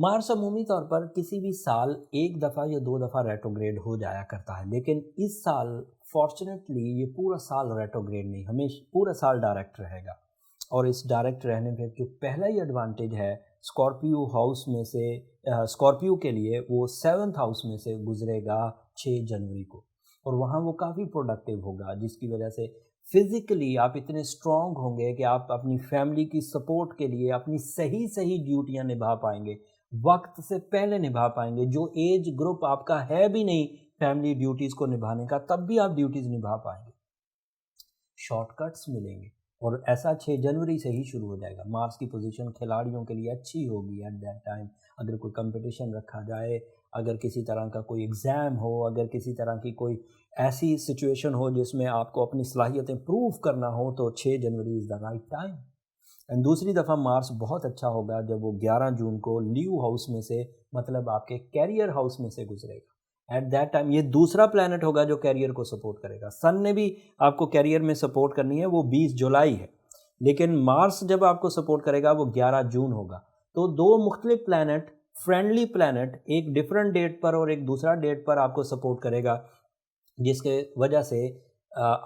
مارس عمومی طور پر کسی بھی سال ایک دفعہ یا دو دفعہ ریٹروگریڈ ہو جایا کرتا ہے، لیکن اس سال فارچونیٹلی یہ پورا سال ریٹروگریڈ نہیں، ہمیشہ پورا سال ڈائریکٹ رہے گا۔ اور اس ڈائریکٹ رہنے پہ جو پہلا ہی ایڈوانٹیج ہے اسکارپیو ہاؤس میں سے، اسکارپیو کے لیے وہ 7th ہاؤس میں سے گزرے گا 6 جنوری کو، اور وہاں وہ کافی پروڈکٹیو ہوگا، جس کی وجہ سے فزیکلی آپ اتنے اسٹرانگ ہوں گے کہ آپ اپنی فیملی کی سپورٹ کے لیے اپنی صحیح ڈیوٹیاں نبھا پائیں گے، وقت سے پہلے نبھا پائیں گے۔ جو ایج گروپ آپ کا ہے بھی نہیں فیملی ڈیوٹیز کو نبھانے کا، تب بھی آپ ڈیوٹیز نبھا پائیں گے، شارٹ کٹس ملیں گے، اور ایسا 6 جنوری سے ہی شروع ہو جائے گا۔ مارس کی پوزیشن کھلاڑیوں کے لیے اچھی ہوگی ایٹ دیٹ ٹائم۔ اگر کوئی کمپٹیشن رکھا جائے، اگر کسی طرح کا کوئی ایگزام ہو، اگر کسی طرح کی کوئی ایسی سچویشن ہو جس میں آپ کو اپنی صلاحیتیں پروف کرنا ہو، تو 6 جنوری از دا رائٹ ٹائم۔ اینڈ دوسری دفعہ مارس بہت اچھا ہوگا جب وہ 11 جون کو لیو ہاؤس میں سے، مطلب آپ کے کیریئر ہاؤس میں سے گزرے گا۔ ایٹ دیٹ ٹائم یہ دوسرا پلانٹ ہوگا جو کیریئر کو سپورٹ کرے گا۔ سن نے بھی آپ کو کیریئر میں سپورٹ کرنی ہے، وہ 20 جولائی ہے، لیکن مارس جب آپ کو سپورٹ کرے گا وہ 11 جون ہوگا۔ تو دو مختلف پلانٹ، فرینڈلی پلانٹ، ایک ڈیفرنٹ ڈیٹ پر اور ایک دوسرا ڈیٹ پر آپ کو سپورٹ کرے گا، جس کے وجہ سے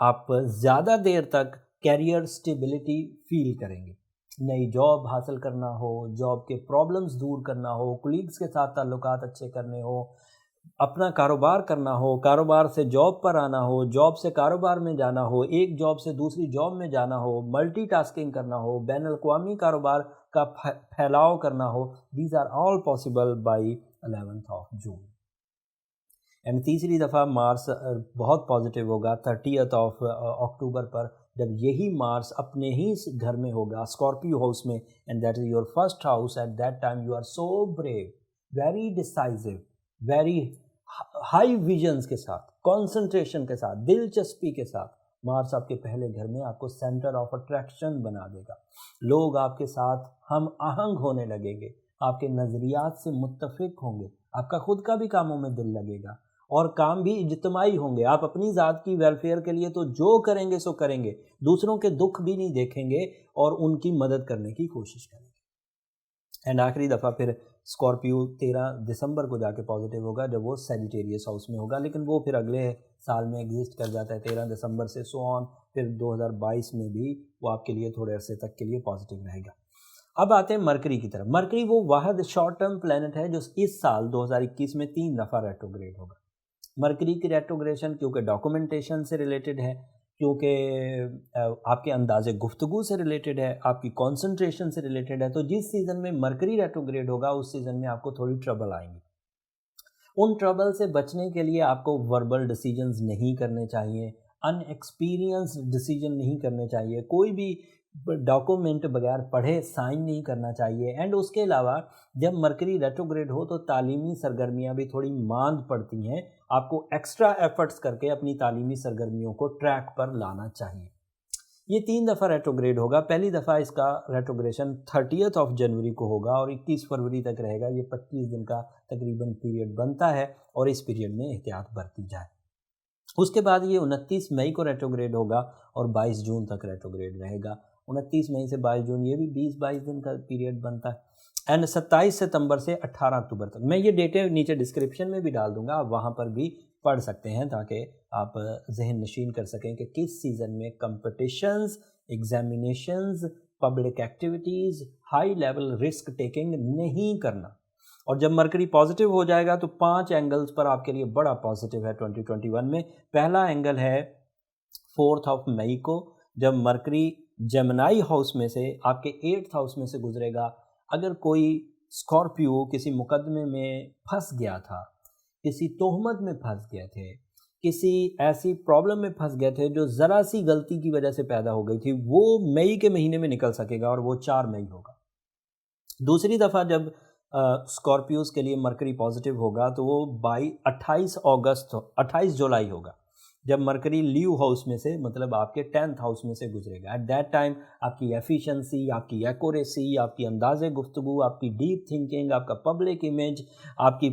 آپ زیادہ دیر تک کیریئر سٹیبلٹی فیل کریں گے۔ نئی جاب حاصل کرنا ہو، جاب کے پرابلمز دور کرنا ہو، کولیگز کے ساتھ تعلقات اچھے کرنے ہو، اپنا کاروبار کرنا ہو، کاروبار سے جاب پر آنا ہو، جاب سے کاروبار میں جانا ہو، ایک جاب سے دوسری جاب میں جانا ہو، ملٹی ٹاسکنگ کرنا ہو، بین الاقوامی کاروبار کا پھیلاؤ کرنا ہو، these are all possible by 11 June. And تیسری دفعہ مارس بہت پازیٹیو ہوگا 30 اکتوبر پر، جب یہی مارس اپنے ہی گھر میں ہوگا اسکارپیو ہاؤس میں، and that is your first house. At that time you are so brave, very decisive, very high visions کے ساتھ، کانسنٹریشن کے ساتھ، دلچسپی کے ساتھ مارس آپ کے پہلے گھر میں آپ کو سینٹر آف اٹریکشن بنا دے گا۔ لوگ آپ کے ساتھ ہم آہنگ ہونے لگیں گے، آپ کے نظریات سے متفق ہوں گے، آپ کا خود کا بھی کاموں میں دل لگے گا، اور کام بھی اجتماعی ہوں گے۔ آپ اپنی ذات کی ویلفیئر کے لیے تو جو کریں گے سو کریں گے، دوسروں کے دکھ بھی نہیں دیکھیں گے اور ان کی مدد کرنے کی کوشش کریں گے۔ اینڈ آخری دفعہ پھر اسکارپیو 13 دسمبر کو جا کے پازیٹیو ہوگا، جب وہ سیجیٹیریس ہاؤس میں ہوگا، لیکن وہ پھر اگلے سال میں ایگزسٹ کر جاتا ہے 13 دسمبر سے سو آن، پھر 2022 میں بھی وہ آپ کے لیے تھوڑے عرصے تک کے لیے پازیٹیو رہے گا۔ اب آتے ہیں مرکری کی طرف۔ مرکری وہ واحد شارٹ ٹرم پلانٹ ہے جو اس سال 2021 میں 3 دفعہ ریٹروگریڈ ہوگا۔ مرکری کی ریٹروگریشن کیونکہ ڈاکومنٹیشن سے ریلیٹڈ ہے، کیونکہ آپ کے انداز گفتگو سے ریلیٹڈ ہے، آپ کی کانسنٹریشن سے ریلیٹڈ ہے، تو جس سیزن میں مرکری ریٹروگریڈ ہوگا اس سیزن میں آپ کو تھوڑی ٹربل آئیں گی۔ ان ٹربل سے بچنے کے لیے آپ کو وربل ڈیسیجنز نہیں کرنے چاہیے، ان ایکسپیرینس ڈیسیجن نہیں کرنے چاہیے، کوئی بھی ڈاکومنٹ بغیر پڑھے سائن نہیں کرنا چاہیے۔ اینڈ اس کے علاوہ جب مرکری ریٹروگریڈ ہو تو تعلیمی سرگرمیاں بھی تھوڑی ماند پڑتی ہیں، آپ کو ایکسٹرا ایفرٹس کر کے اپنی تعلیمی سرگرمیوں کو ٹریک پر لانا چاہیے۔ یہ 3 دفعہ ریٹروگریڈ ہوگا۔ پہلی دفعہ اس کا ریٹروگریشن 30 جنوری کو ہوگا اور 21 فروری تک رہے گا۔ یہ 25 دن کا تقریباً پیریڈ بنتا ہے، اور اس پیریڈ میں احتیاط برتی جائے۔ اس کے بعد یہ 29 مئی کو ریٹروگریڈ ہوگا اور 22 جون تک ریٹروگریڈ رہے گا۔ 29 مئی سے 22 جون، یہ بھی 20-22 دن کا پیریڈ بنتا ہے۔ اینڈ 27 ستمبر سے 18 اکتوبر تک۔ میں یہ ڈیٹیں نیچے ڈسکرپشن میں بھی ڈال دوں گا، آپ وہاں پر بھی پڑھ سکتے ہیں تاکہ آپ ذہن نشین کر سکیں کہ کس سیزن میں competitions, examinations, public activities, high level risk taking نہیں کرنا۔ اور جب مرکری پازیٹیو ہو جائے گا تو 5 اینگلز پر آپ کے لیے بڑا پازیٹیو ہے 2021 میں۔ پہلا اینگل ہے 4 مئی کو، جب مرکری جیمنائی ہاؤس میں سے آپ کے 8 ہاؤس میں سے گزرے گا۔ اگر کوئی اسکارپیو کسی مقدمے میں پھنس گیا تھا، کسی تہمت میں پھنس گئے تھے، کسی ایسی پرابلم میں پھنس گئے تھے جو ذرا سی غلطی کی وجہ سے پیدا ہو گئی تھی، وہ مئی کے مہینے میں نکل سکے گا، اور وہ 4 مئی ہوگا۔ دوسری دفعہ جب اسکارپیوز کے لیے مرکری پازیٹیو ہوگا تو وہ 28 جولائی ہوگا، جب مرکری لیو ہاؤس میں سے، مطلب آپ کے 10th ہاؤس میں سے گزرے گا۔ ایٹ دیٹ ٹائم آپ کی ایفیشنسی، آپ کی ایکوریسی، آپ کی انداز گفتگو، آپ کی ڈیپ تھنکنگ، آپ کا پبلک امیج، آپ کی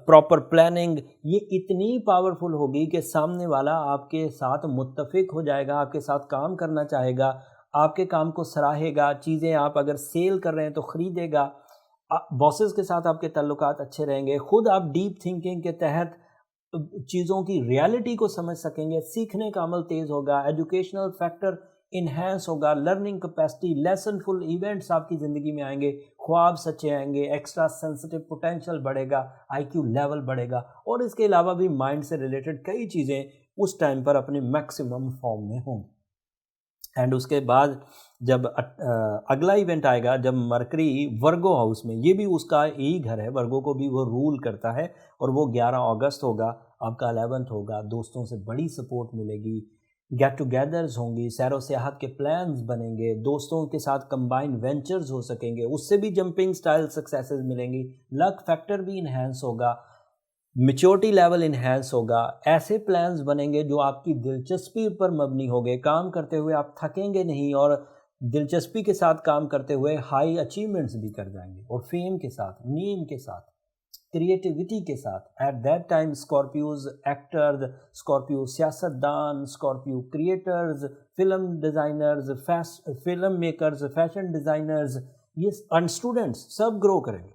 پراپر پلاننگ، یہ اتنی پاورفل ہوگی کہ سامنے والا آپ کے ساتھ متفق ہو جائے گا، آپ کے ساتھ کام کرنا چاہے گا، آپ کے کام کو سراہے گا، چیزیں آپ اگر سیل کر رہے ہیں تو خریدے گا۔ باسز کے ساتھ آپ کے تعلقات اچھے رہیں گے، خود آپ ڈیپ تھنکنگ کے تحت چیزوں کی ریالٹی کو سمجھ سکیں گے، سیکھنے کا عمل تیز ہوگا، ایجوکیشنل فیکٹر انہینس ہوگا، لرننگ کیپیسٹی، لیسن فل ایونٹس آپ کی زندگی میں آئیں گے، خواب سچے آئیں گے، ایکسٹرا سینسٹیو پوٹینشل بڑھے گا، آئی کیو لیول بڑھے گا، اور اس کے علاوہ بھی مائنڈ سے ریلیٹڈ کئی چیزیں اس ٹائم پر اپنے میکسیمم فارم میں ہوں۔ اینڈ اس کے بعد جب اگلا ایونٹ آئے گا جب مرکری ورگو ہاؤس میں، یہ بھی اس کا ہی گھر ہے، ورگو کو بھی وہ رول کرتا ہے، اور وہ 11 اگست ہوگا، آپ کا 11th ہوگا، دوستوں سے بڑی سپورٹ ملے گی، گیٹ ٹوگیدرز ہوں گی، سیر و سیاحت کے پلانز بنیں گے، دوستوں کے ساتھ کمبائن وینچرز ہو سکیں گے، اس سے بھی جمپنگ سٹائل سکسیسز ملیں گی، لک فیکٹر بھی انہینس ہوگا، میچورٹی لیول انہینس ہوگا، ایسے پلانز بنیں گے جو آپ کی دلچسپی پر مبنی ہوگے، کام کرتے ہوئے آپ تھکیں گے نہیں، اور دلچسپی کے ساتھ کام کرتے ہوئے ہائی اچیومنٹس بھی کر جائیں گے، اور فیم کے ساتھ، نیم کے ساتھ، کریٹیوٹی کے ساتھ۔ At that time Scorpios actors, Scorpio سیاستدان، Scorpio creators, film designers, film makers, fashion designers, یہ اینڈ اسٹوڈنٹس سب گرو کریں گے،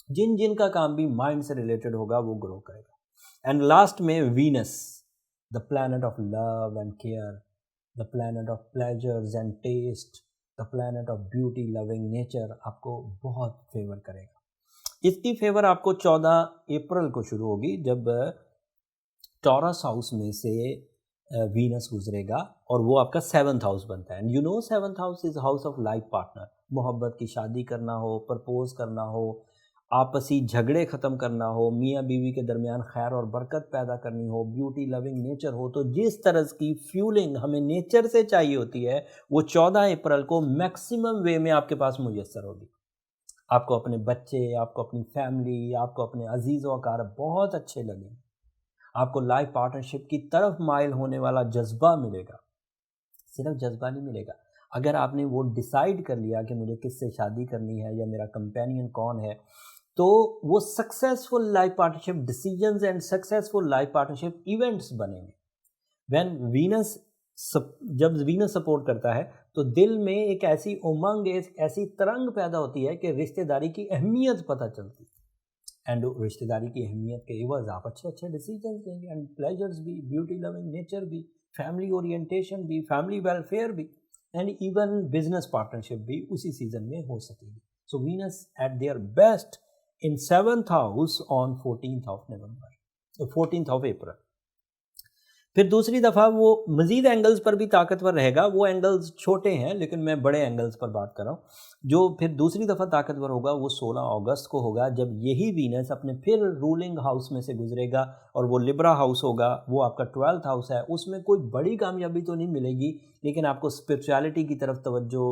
جن کا کام بھی مائنڈ سے ریلیٹڈ ہوگا وہ گرو کرے گا۔ اینڈ لاسٹ میں Venus, the plant of love and care, the plant of pleasures and taste, the plant of beauty loving nature, آپ کو بہت فیور کرے گا۔ اس کی فیور آپ کو 14 اپریل کو شروع ہوگی، جب ٹورس ہاؤس میں سے وینس گزرے گا، اور وہ آپ کا 7th ہاؤس بنتا ہے۔ And you know 7th house is house of life partner, محبت کی شادی کرنا ہو، پرپوز کرنا ہو، آپسی جھگڑے ختم کرنا ہو، میاں بیوی کے درمیان خیر اور برکت پیدا کرنی ہو، بیوٹی لونگ نیچر ہو، تو جس طرح کی فیولنگ ہمیں نیچر سے چاہیے ہوتی ہے وہ 14 اپریل کو میکسیمم وے میں آپ کے پاس میسر ہوگی۔ آپ کو اپنے بچے، آپ کو اپنی فیملی، آپ کو اپنے عزیز و اقارب بہت اچھے لگیں، آپ کو لائف پارٹنرشپ کی طرف مائل ہونے والا جذبہ ملے گا۔ صرف جذبہ نہیں ملے گا، اگر آپ نے وہ ڈیسائیڈ کر لیا کہ مجھے کس سے شادی کرنی ہے یا میرا کمپینین کون ہے، تو وہ successful life partnership decisions and successful life partnership events بنیں گے۔ جب وینس سپورٹ کرتا ہے تو دل میں ایک ایسی امنگ، ایسی ترنگ پیدا ہوتی ہے کہ رشتہ داری کی اہمیت پتہ چلتی ہے، اینڈ رشتہ داری کی اہمیت کے عوض آپ اچھے ڈیسیجنز لیں گے، اینڈ پلیجرز بھی، بیوٹی لونگ نیچر بھی، فیملی اورینٹیشن بھی، فیملی ویلفیئر بھی، اینڈ ایون بزنس پارٹنرشپ بھی اسی سیزن میں ہو سکے گی۔ So Venus at their best in 7th house on 14th of April۔ پھر دوسری دفعہ وہ مزید اینگلز پر بھی طاقتور رہے گا، وہ اینگلز چھوٹے ہیں لیکن میں بڑے اینگلز پر بات کر رہا ہوں۔ جو پھر دوسری دفعہ طاقتور ہوگا وہ 16 اگست کو ہوگا، جب یہی وینس اپنے پھر رولنگ ہاؤس میں سے گزرے گا، اور وہ لبرا ہاؤس ہوگا، وہ آپ کا 12th ہاؤس ہے۔ اس میں کوئی بڑی کامیابی تو نہیں ملے گی، لیکن آپ کو اسپرچویلٹی کی طرف توجہ،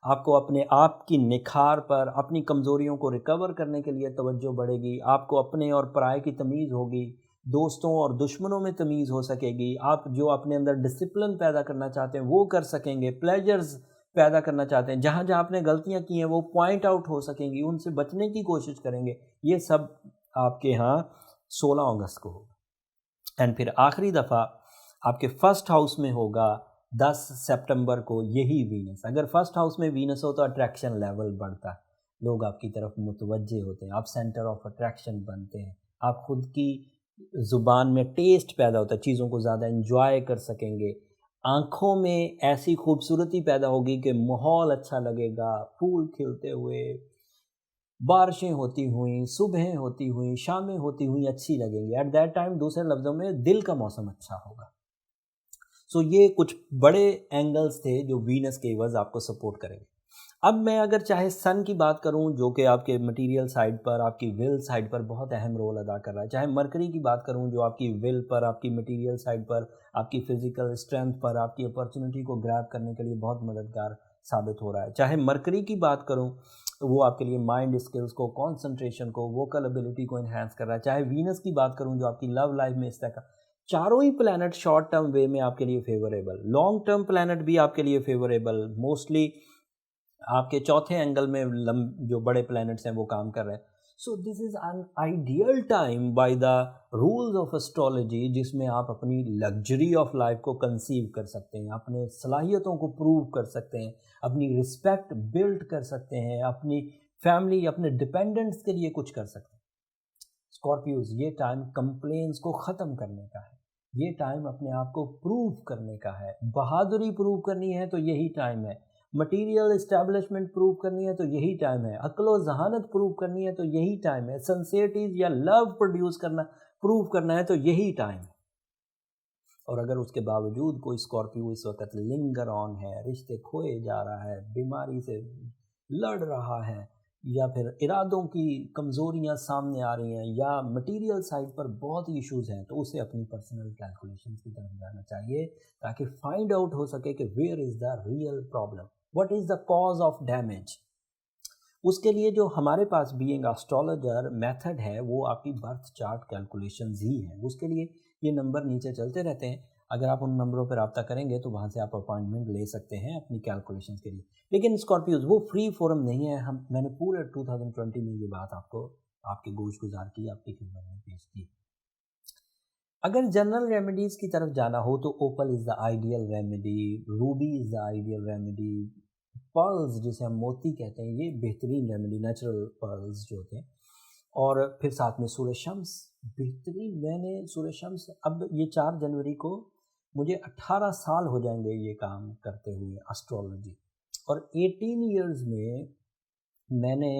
آپ کو اپنے آپ کی نکھار پر، اپنی کمزوریوں کو ریکور کرنے کے لیے توجہ بڑھے گی، آپ کو اپنے اور پرائے کی تمیز ہوگی، دوستوں اور دشمنوں میں تمیز ہو سکے گی، آپ جو اپنے اندر ڈسپلن پیدا کرنا چاہتے ہیں وہ کر سکیں گے، پلیجرز پیدا کرنا چاہتے ہیں، جہاں آپ نے غلطیاں کی ہیں وہ پوائنٹ آؤٹ ہو سکیں گی، ان سے بچنے کی کوشش کریں گے۔ یہ سب آپ کے ہاں 16 اگست کو ہوگا۔ اینڈ پھر آخری دفعہ آپ کے 1st ہاؤس میں ہوگا 10 سپٹمبر کو یہی وینس۔ اگر 1st ہاؤس میں وینس ہو تو اٹریکشن لیول بڑھتا ہے، لوگ آپ کی طرف متوجہ ہوتے ہیں، آپ سینٹر آف اٹریکشن بنتے ہیں، آپ خود کی زبان میں ٹیسٹ پیدا ہوتا ہے، چیزوں کو زیادہ انجوائے کر سکیں گے، آنکھوں میں ایسی خوبصورتی پیدا ہوگی کہ ماحول اچھا لگے گا، پھول کھلتے ہوئے، بارشیں ہوتی ہوئیں، صبحیں ہوتی ہوئیں، شامیں ہوتی ہوئیں اچھی لگیں گی۔ ایٹ دیٹ ٹائم دوسرے لفظوں میں دل کا موسم اچھا ہوگا۔ سو یہ کچھ بڑے اینگلز تھے جو وینس کے عوض آپ کو سپورٹ کریں گے۔ اب میں اگر چاہے سن کی بات کروں جو کہ آپ کے مٹیریل سائڈ پر، آپ کی ول سائڈ پر بہت اہم رول ادا کر رہا ہے، چاہے مرکری کی بات کروں جو آپ کی ول پر، آپ کی مٹیریل سائڈ پر، آپ کی فزیکل اسٹرینتھ پر، آپ کی اپرچونٹی کو گریب کرنے کے لیے بہت مددگار ثابت ہو رہا ہے، چاہے مرکری کی بات کروں تو وہ آپ کے لیے مائنڈ اسکلز کو، کانسنٹریشن کو، ووکل ابیلٹی کو انہینس کر رہا ہے، چاہے وینس کی بات کروں جو آپ کی لو لائف میں استحکام، چاروں ہی پلانٹ شارٹ ٹرم وے میں آپ کے لیے فیوریبل، لانگ ٹرم پلانٹ بھی آپ کے لیے فیوریبل، موسٹلی آپ کے چوتھے اینگل میں جو بڑے پلانٹس ہیں وہ کام کر رہے ہیں۔ So this is an ideal time by the rules of astrology, جس میں آپ اپنی لگژری آف لائف کو کنسیو کر سکتے ہیں، اپنے صلاحیتوں کو پروو کر سکتے ہیں، اپنی رسپیکٹ بلڈ کر سکتے ہیں، اپنی فیملی اپنے ڈپینڈنٹس کے لیے کچھ کر سکتے ہیں۔ اسکارپیوز، یہ ٹائم کمپلینس کو ختم کرنے کا ہے، یہ ٹائم اپنے آپ کو پروو کرنے کا ہے، بہادری پروو کرنی ہے تو یہی ٹائم ہے، مٹیریل اسٹیبلشمنٹ پروو کرنی ہے تو یہی ٹائم ہے، عقل و ذہانت پروو کرنی ہے تو یہی ٹائم ہے، سنسیئرٹیز یا لو پروڈیوس کرنا پروو کرنا ہے تو یہی ٹائم ہے۔ اور اگر اس کے باوجود کوئی اسکارپیو اس وقت لنگر آن ہے، رشتے کھوئے جا رہا ہے، بیماری سے لڑ رہا ہے، یا پھر ارادوں کی کمزوریاں سامنے آ رہی ہیں، یا مٹیریل سائڈ پر بہت ایشوز ہیں، تو اسے اپنی پرسنل کیلکولیشنز کی طرف جانا چاہیے تاکہ فائنڈ آؤٹ ہو سکے کہ where is the real problem, what is the cause of damage. اس کے لیے جو ہمارے پاس بینگ اسٹرالوجر میتھڈ ہے وہ آپ کی برتھ چارٹ کیلکولیشنز ہی ہیں۔ اس کے لیے یہ نمبر نیچے چلتے رہتے ہیں، اگر آپ ان نمبروں پر رابطہ کریں گے تو وہاں سے آپ اپوائنٹمنٹ لے سکتے ہیں اپنی کیلکولیشنز کے لیے۔ لیکن اسکارپیوز وہ فری فورم نہیں ہے، میں نے پورے 2020 میں یہ بات آپ کے گوش گزار کی، آپ کی خدمت میں پیش کی۔ اگر جنرل ریمیڈیز کی طرف جانا ہو تو opal is the ideal remedy, Ruby is the ideal remedy, pearls جسے ہم موتی کہتے ہیں یہ بہترین ریمیڈی، نیچرل پرلز جو ہوتے ہیں، اور پھر ساتھ میں سورہ شمس بہترین۔ میں نے سورہ شمس، اب یہ 4 جنوری کو مجھے 18 سال ہو جائیں گے یہ کام کرتے ہوئے اسٹرالوجی، اور 18 ایئرز میں نے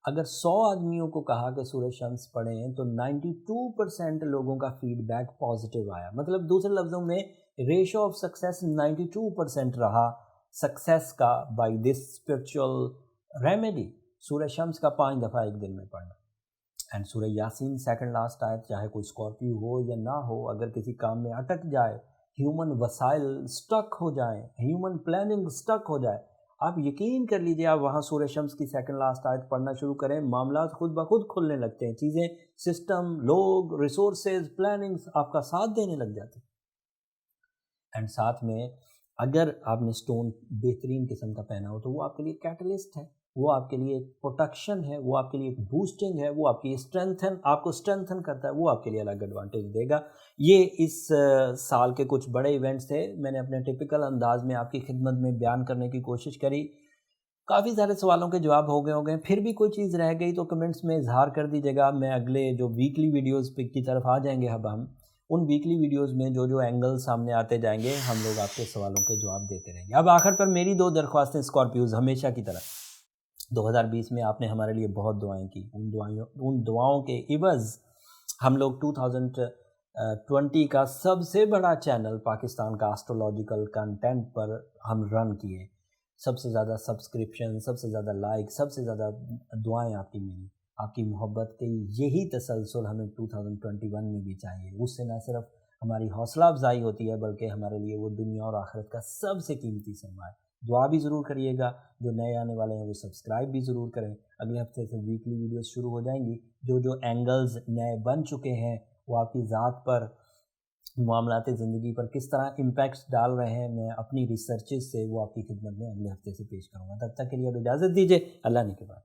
اگر 100 آدمیوں کو کہا کہ سورہ شمس پڑھیں تو 92% لوگوں کا فیڈ بیک پازیٹیو آیا، مطلب دوسرے لفظوں میں ریشو آف سکسیس 92% رہا سکسیس کا بائی دس اسپرچول ریمیڈی، سورہ شمس کا 5 دفعہ ایک دن میں پڑھنا۔ اینڈ سورہ یاسین سیکنڈ لاسٹ آیت، چاہے کوئی اسکارپیو ہو یا نہ ہو، اگر کسی کام میں اٹک جائے، ہیومن وسائل سٹک ہو جائیں، ہیومن پلاننگ سٹک ہو جائے، آپ یقین کر لیجئے آپ وہاں سورہ شمس کی سیکنڈ لاسٹ آیت پڑھنا شروع کریں، معاملات خود بخود کھلنے لگتے ہیں، چیزیں، سسٹم، لوگ، ریسورسز، پلاننگز آپ کا ساتھ دینے لگ جاتے ہیں۔ اینڈ ساتھ میں اگر آپ نے سٹون بہترین قسم کا پہنا ہو تو وہ آپ کے لیے کیٹلسٹ ہے، وہ آپ کے لیے ایک پروٹیکشن ہے، وہ آپ کے لیے ایک بوسٹنگ ہے، وہ آپ کی آپ کو اسٹرینتھن کرتا ہے، وہ آپ کے لیے الگ ایڈوانٹیج دے گا۔ یہ اس سال کے کچھ بڑے ایونٹس تھے، میں نے اپنے ٹپیکل انداز میں آپ کی خدمت میں بیان کرنے کی کوشش کری۔ کافی سارے سوالوں کے جواب ہو گئے، پھر بھی کوئی چیز رہ گئی تو کمنٹس میں اظہار کر دیجیے گا۔ میں اگلے جو ویکلی ویڈیوز کی طرف آ جائیں گے، اب ہم ان ویکلی ویڈیوز میں جو اینگل سامنے آتے جائیں گے، ہم لوگ آپ کے سوالوں کے جواب دیتے رہیں گے۔ اب آخر پر میری 2 درخواستیں اسکارپیوز ہمیشہ کی طرح، 2020 میں آپ نے ہمارے لیے بہت دعائیں کی، ان دعاؤں کے عوض ہم لوگ 2020 کا سب سے بڑا چینل پاکستان کا اسٹرولوجیکل کنٹینٹ پر ہم رن کیے، سب سے زیادہ سبسکرپشن، سب سے زیادہ لائک، سب سے زیادہ دعائیں آپ کی ملی، آپ کی محبت کی یہی تسلسل ہمیں 2021 میں بھی چاہیے۔ اس سے نہ صرف ہماری حوصلہ افزائی ہوتی ہے بلکہ ہمارے لیے وہ دنیا اور آخرت کا سب سے قیمتی سرمایہ۔ دعا بھی ضرور کریے گا، جو نئے آنے والے ہیں وہ سبسکرائب بھی ضرور کریں۔ اگلے ہفتے سے ویکلی ویڈیوز شروع ہو جائیں گی، جو اینگلز نئے بن چکے ہیں وہ آپ کی ذات پر، معاملات زندگی پر کس طرح امپیکٹس ڈال رہے ہیں، میں اپنی ریسرچز سے وہ آپ کی خدمت میں اگلے ہفتے سے پیش کروں گا۔ تب تک کے لیے اب اجازت دیجیے، اللہ نے کے بعد۔